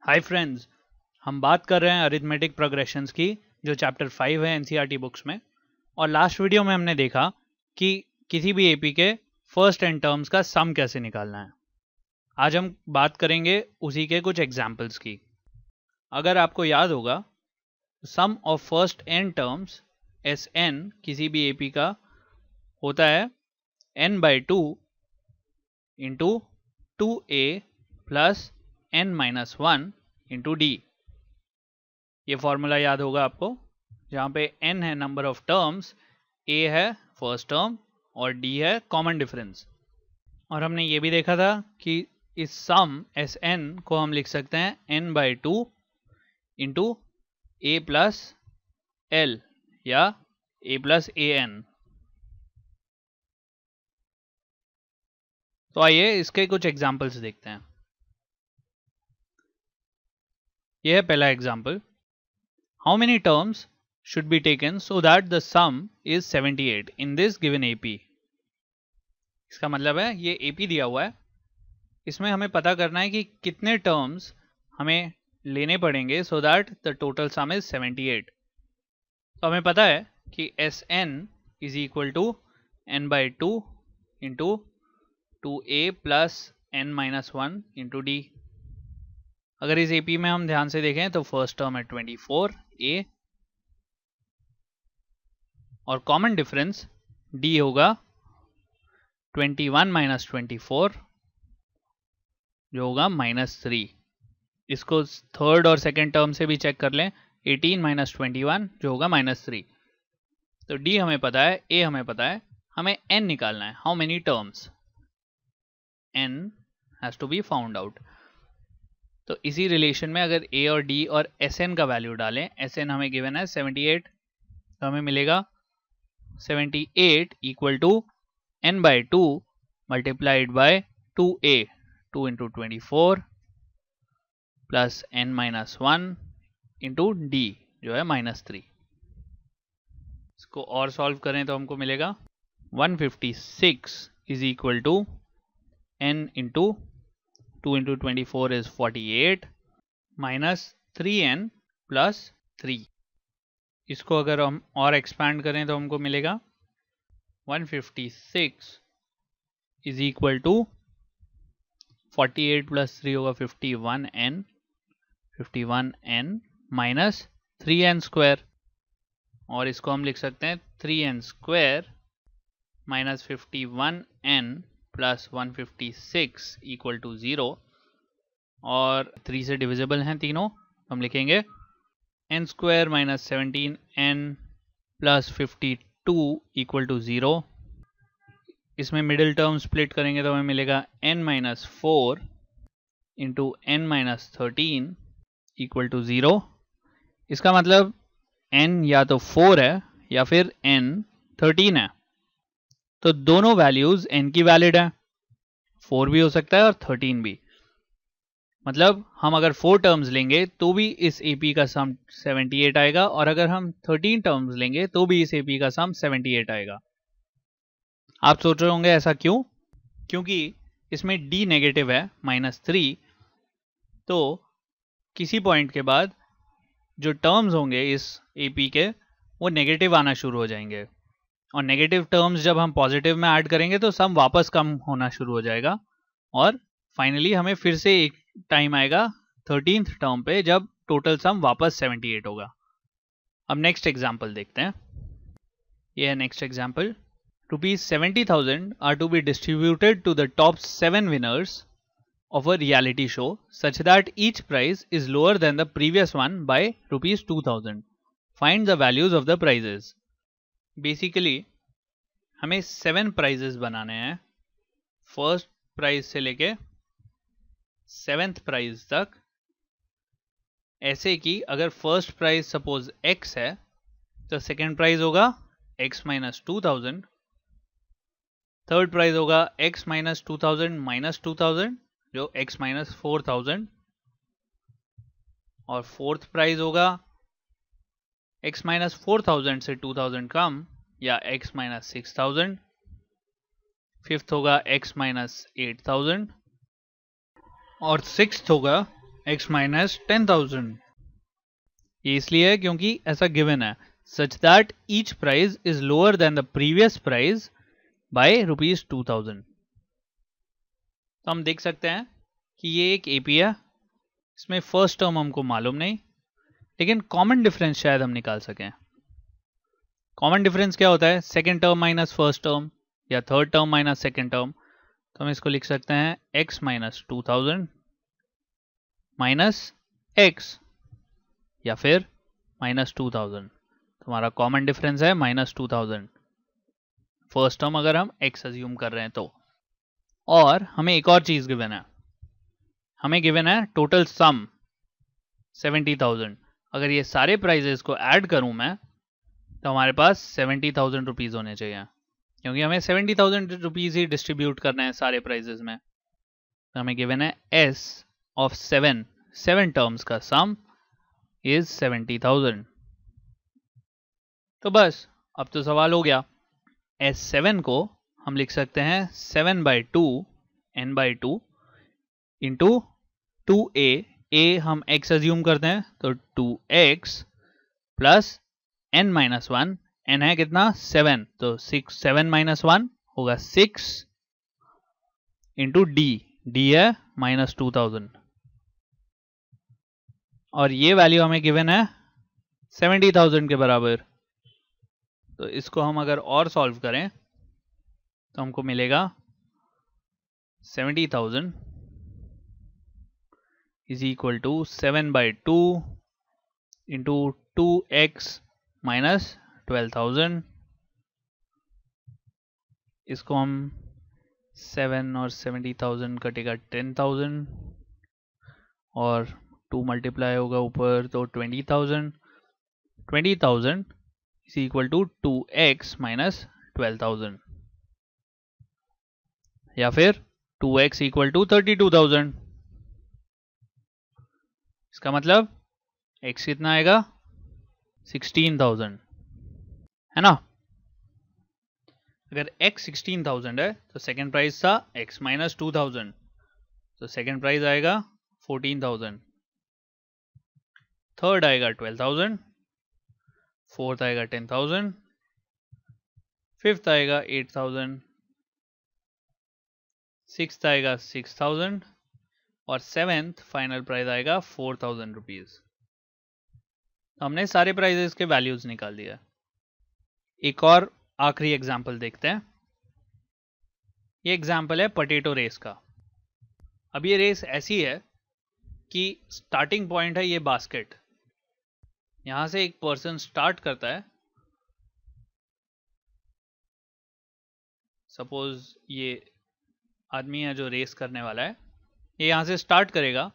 Hi friends, हम बात कर रहे हैं अरिथमेटिक प्रोग्रेशंस की जो चैप्टर 5 है एनसीईआरटी बुक्स में। और लास्ट वीडियो में हमने देखा कि किसी भी एपी के फर्स्ट एन टर्म्स का सम कैसे निकालना है। आज हम बात करेंगे उसी के कुछ एग्जांपल्स की। अगर आपको याद होगा, sum of first N terms S N किसी भी एपी का होता है n/2 into 2a plus n-1 into D. ये फॉर्मूला याद होगा आपको, जहाँ पे n है नंबर ऑफ टर्म्स, a है फर्स्ट टर्म और d है कॉमन डिफरेंस। और हमने ये भी देखा था कि इस सम एस एन को हम लिख सकते हैं n/2 into a plus l या a प्लस an। तो आइए इसके कुछ एग्जाम्पल्स देखते हैं। यह है पहला example. How many terms should be taken so that the sum is 78 in this given AP। इसका मतलब है ये AP दिया हुआ है, इसमें हमें पता करना है कि कितने टर्म्स हमें लेने पड़ेंगे so that the total sum is 78। तो हमें पता है कि Sn is equal to n/2 into 2a plus n-1 into d। अगर इस AP में हम ध्यान से देखें तो फर्स्ट टर्म है 24a और कॉमन डिफरेंस d होगा 21 माइनस 24 जो होगा -3। इसको थर्ड और सेकंड टर्म से भी चेक कर लें, 18 माइनस 21 जो होगा -3। तो d हमें पता है, a हमें पता है, हमें n निकालना है। How many terms, n has to be found out. तो इसी रिलेशन में अगर a और d और sn का वैल्यू डालें, sn हमें गिवन है 78, तो हमें मिलेगा 78 equal to n/2 multiplied by 2a, 2 into 24 plus n-1 into d जो है -3। इसको और सॉल्व करें तो हमको मिलेगा 156 is equal to n into 2 into 24 is 48 minus 3n plus 3। इसको अगर हम और एक्सपैंड करें तो हमको मिलेगा 156 इज इक्वल टू 48 प्लस 3 होगा 51n माइनस 3n स्क्वायर। और इसको हम लिख सकते हैं 3n square minus 51n plus 156 equal to 0। और 3 से डिविजिबल हैं तीनों, हम लिखेंगे n square minus 17n plus 52 equal to 0। इसमें मिडिल टर्म स्प्लिट करेंगे तो हमें मिलेगा n-4 into n-13 equal to 0। इसका मतलब n या तो 4 है या फिर n 13 है। तो दोनों वैल्यूज n की वैलिड है, 4 भी हो सकता है और 13 भी। मतलब हम अगर 4 टर्म्स लेंगे तो भी इस AP का सम 78 आएगा, और अगर हम 13 टर्म्स लेंगे तो भी इस AP का सम 78 आएगा। आप सोच रहे होंगे ऐसा क्यों? क्योंकि इसमें d नेगेटिव है -3, तो किसी पॉइंट के बाद जो टर्म्स होंगे इस AP के वो नेगेटिव आना शुरू हो जाएंगे, और नेगेटिव टर्म्स जब हम पॉजिटिव में ऐड करेंगे तो सम वापस कम होना शुरू हो जाएगा, और फाइनली हमें फिर से एक टाइम आएगा 13th टर्म पे जब टोटल सम वापस 78 होगा। अब नेक्स्ट एग्जांपल देखते हैं। यह है next example. ₹70,000 are to be distributed to the top 7 winners of a reality show such that each prize is lower than the previous one by ₹2,000. Find the values of the prizes. Basically हमें 7 prices बनाने हैं, first prize से लेके 7th prize तक। ऐसे कि अगर first prize suppose x है तो सेकेंड प्राइज होगा x माइनस 2000, थर्ड प्राइज होगा x माइनस 2000 माइनस 2000 जो x माइनस 4000, और फोर्थ प्राइज होगा x माइनस 4000 से 2000 कम या x माइनस 6000, फिफ्थ होगा x माइनस 8000 और सिक्स्थ होगा x माइनस 10,000। ये इसलिए है क्योंकि ऐसा गिवन है, such that each price is lower than the previous price by ₹2000। तो हम देख सकते हैं कि ये एक एपी है, इसमें फर्स्ट टर्म हमको मालूम नहीं, लेकिन कॉमन डिफरेंस शायद हम निकाल सकें। कॉमन डिफरेंस क्या होता है? Second term minus first term या third term minus second term. तो हम इसको लिख सकते हैं x माइनस 2000 माइनस x या फिर माइनस 2000। तो हमारा कॉमन डिफरेंस है माइनस 2000, फर्स्ट टर्म अगर हम x अज्यूम कर रहे हैं तो। और हमें एक और चीज गिवन है, हमें गिवन है टोटल सम 70,000। अगर ये सारे प्राइजेस को ऐड करूं मैं तो हमारे पास 70,000 रुपीज होने चाहिए, क्योंकि हमें 70,000 रुपीज ही डिस्ट्रीब्यूट करना है सारे प्राइजेस में। तो हमें गिवन है s ऑफ 7 टर्म्स का सम इज 70,000। तो बस अब तो सवाल हो गया। S7 को हम लिख सकते हैं 7/2 n/2 इंटू 2a। a हम x अज्यूम करते हैं तो 2x प्लस n-1। n है कितना? 7, तो 7 - 1 होगा 6 इंटू d है माइनस 2000। और ये वैल्यू हमें गिवन है 70,000 के बराबर। तो इसको हम अगर और सॉल्व करें तो हमको मिलेगा 70,000 is equal to 7/2 into 2x minus 12,000। इसको हम 7 और 70,000 कटेगा 10,000 और 2 मल्टीप्लाई होगा ऊपर तो 20,000। 20,000 is equal to 2x minus 12,000 या फिर 2x इक्वल टू 32,000। इसका मतलब x कितना आएगा? 16,000 है ना। अगर x 16,000 है तो सेकेंड प्राइस था x माइनस 2,000, तो सेकेंड प्राइस आएगा 14,000, थर्ड आएगा 12,000, फोर्थ आएगा 10,000, फिफ्थ आएगा 8,000, सिक्स्थ आएगा 6,000 और सेवेंथ फाइनल प्राइस आएगा 4,000 रुपीज। हमने सारे प्राइजेस के वैल्यूज निकाल दिया। एक और आखिरी एग्जाम्पल देखते हैं। ये एग्जाम्पल है पोटैटो रेस का। अब ये रेस ऐसी है कि स्टार्टिंग पॉइंट है ये बास्केट, यहां से एक पर्सन स्टार्ट करता है। सपोज ये आदमी है जो रेस करने वाला है, ये यहां से स्टार्ट करेगा,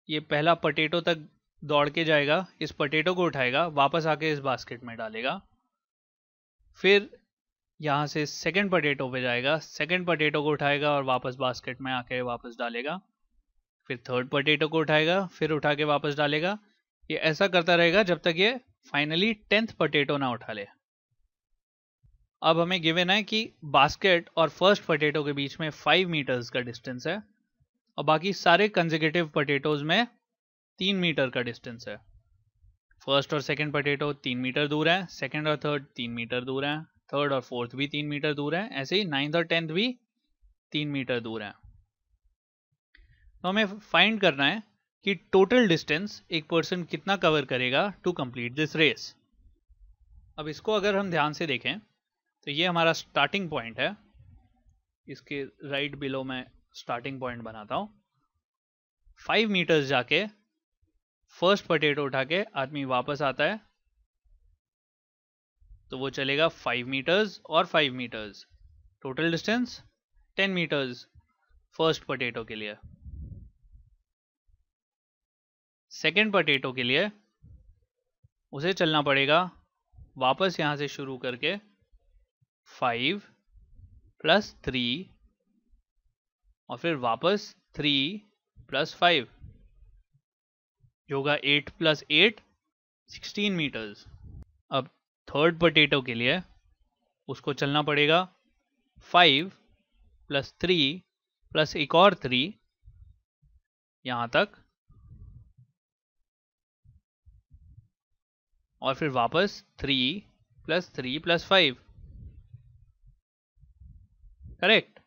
ये पहला पोटैटो तक दौड़ के जाएगा, इस पोटैटो को उठाएगा, वापस आके इस बास्केट में डालेगा, फिर यहाँ से सेकंड पोटैटो पे जाएगा, सेकंड पोटैटो को उठाएगा और वापस बास्केट में आके वापस डालेगा, फिर थर्ड पोटैटो को उठाएगा, फिर उठा के वापस डालेगा। ये ऐसा करता रहेगा जब तक ये फाइनली 10th पोटैटो ना उठा ले। अब हमें गिवन है कि बास्केट और फर्स्ट पोटैटो के बीच में 5 मीटर्स का डिस्टेंस है और बाकी सारे कंसेक्यूटिव पोटैटोज में 3 मीटर का डिस्टेंस है। फर्स्ट और सेकंड पोटैटो 3 मीटर दूर है, सेकंड और थर्ड 3 मीटर दूर है, थर्ड और फोर्थ भी 3 मीटर दूर है, ऐसे ही 9th और 10th भी 3 मीटर दूर है। तो हमें फाइंड करना है कि टोटल डिस्टेंस एक पर्सन कितना कवर करेगा टू कंप्लीट दिस रेस। अब इसको अगर हम ध्यान से देखें तो ये हमारा स्टार्टिंग पॉइंट है, इसके राइट बिलो में स्टार्टिंग पॉइंट बनाता हूं। 5 मीटर्स जाके फर्स्ट पोटैटो उठा के आदमी वापस आता है तो वो चलेगा 5 मीटर्स और 5 metres, total distance 10 metres first potato के लिए। सेकेंड पोटैटो के लिए उसे चलना पड़ेगा वापस यहां से शुरू करके 5 + 3 और फिर वापस 3 + 5 जो होगा 8 + 8 16 मीटर्स। अब थर्ड पोटैटो के लिए उसको चलना पड़ेगा 5 + 3 + एक और 3 यहाँ तक और फिर वापस 3 + 3 + 5, करेक्ट।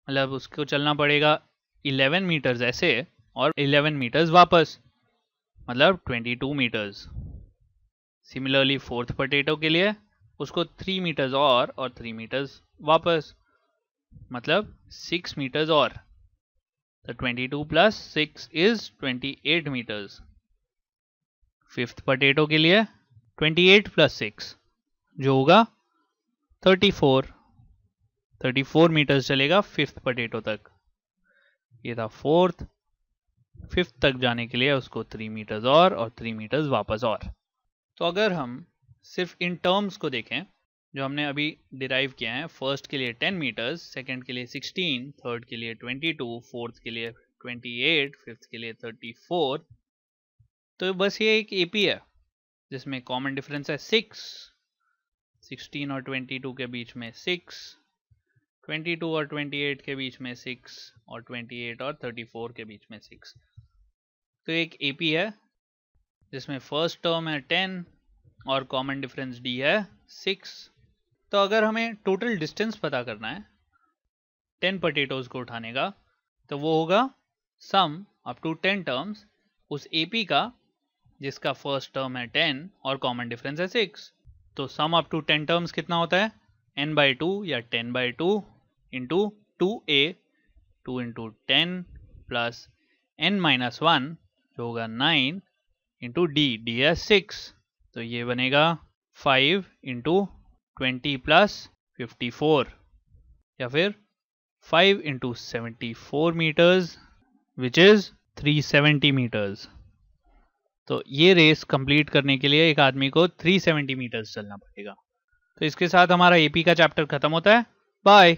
मतलब उसको चलना पड़ेगा 11 मीटर्स ऐसे और 11 मीटर्स वापस, मतलब 22 मीटर्स। सिमिलरली फोर्थ पोटैटो के लिए उसको 3 मीटर्स और 3 मीटर्स वापस, मतलब 6 मीटर्स और। तो 22 + 6 इज 28 मीटर्स। फिफ्थ पोटैटो के लिए 28 + 6 जो होगा 34 मीटर्स चलेगा फिफ्थ पोटैटो तक। ये था फोर्थ। फिफ्थ तक जाने के लिए उसको 3 मीटर्स और 3 मीटर्स वापस और। तो अगर हम सिर्फ इन टर्म्स को देखें जो हमने अभी डिराइव किया है, फर्स्ट के लिए 10 मीटर्स, सेकंड के लिए 16, थर्ड के लिए 22, फोर्थ के लिए 28, फिफ्थ के लिए 34, तो बस ये एक एपी है जिसमें कॉमन डिफरेंस है 6। 16 और 22 के बीच में 6, 22 और 28 के बीच में 6, और 28 और 34 के बीच में 6। तो एक एपी है जिसमें फर्स्ट टर्म है 10 और कॉमन डिफरेंस डी है 6। तो अगर हमें टोटल डिस्टेंस पता करना है 10 पोटैटोज को उठाने का, तो वो होगा सम अप टू 10 टर्म्स उस एपी का जिसका फर्स्ट टर्म है 10 और कॉमन डिफरेंस है 6। तो सम अप टू 10 टर्म्स कितना होता है, n/2 या 10/2 इंटू 2a, 2 × 10 प्लस n-1 जो होगा 9 इंटू डी है 6। तो ये बनेगा 5 × 20 + 54 या फिर 5 × 74 मीटर्स विच इज 370 मीटर्स। तो ये रेस कंप्लीट करने के लिए एक आदमी को 370 मीटर्स चलना पड़ेगा। तो इसके साथ हमारा एपी का चैप्टर खत्म होता है। बाय।